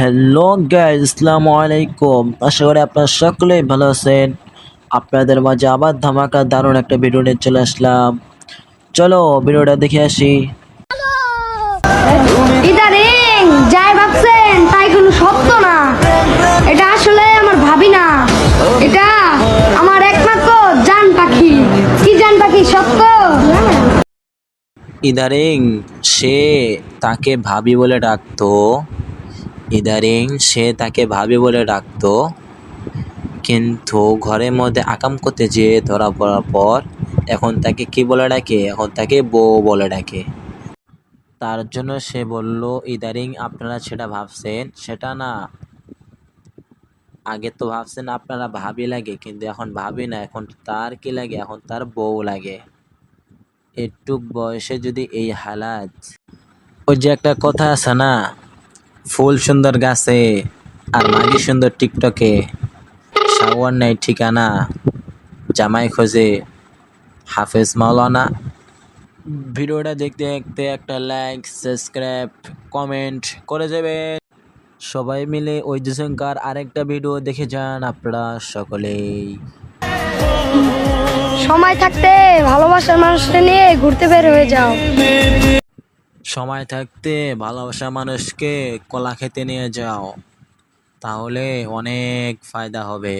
Hello guys, আসসালামু আলাইকুম। আশা করি আপনারা সকলেই ভালো আছেন। আপনাদের মাঝে আবার ধামাকা দারুণ একটা ভিডিও নিয়ে চলে আসলাম। চলো ভিডিওটা দেখে আসি। ইদানিং যাই ভাবছেন তাই কোনো সত্য না। এটা আসলে আমার ভাবি না, এটা আমার একমাত্র জান পাখি। কি জান পাখি সত্য? ইদারিং সে তাকে ভাবি বলে ডাকতো। ইদারিং সে তাকে ভাবি বলে ডাকতো, কিন্তু ঘরের মধ্যে আকাম করতে যেয়ে ধরা পড়ার পর এখন তাকে কি বলে ডাকে? এখন তাকে বউ বলে ডাকে। তার জন্য সে বলল, ইদারিং আপনারা সেটা ভাবছেন সেটা না। আগে তো ভাবছেন আপনারা ভাবি লাগে, কিন্তু এখন ভাবি না, এখন তার কি লাগে? এখন তার বউ লাগে। এটুক বয়সে যদি এই হালাত। ওই যে একটা কথা আছে না, ফুল সুন্দর গাছে আর মাগি সুন্দর টিকটকে, শাওয়ার নাই ঠিকানা, জামাই খোঁজে হাফেজ মাওলানা। ভিডিওটা দেখতে দেখতে একটা লাইক, সাবস্ক্রাইব, কমেন্ট করে যাবেন। সবাই মিলে ওই দুজনকার আরেকটা ভিডিও দেখে যান আপনারা সকলেই। সময় থাকতে ভালোবাসার মানুষকে নিয়ে ঘুরতে বের হয়ে যাও। সময় থাকতে ভালোবাসা মানুষকে কলা খেতে নিয়ে যাও, তাহলে অনেক ফায়দা হবে।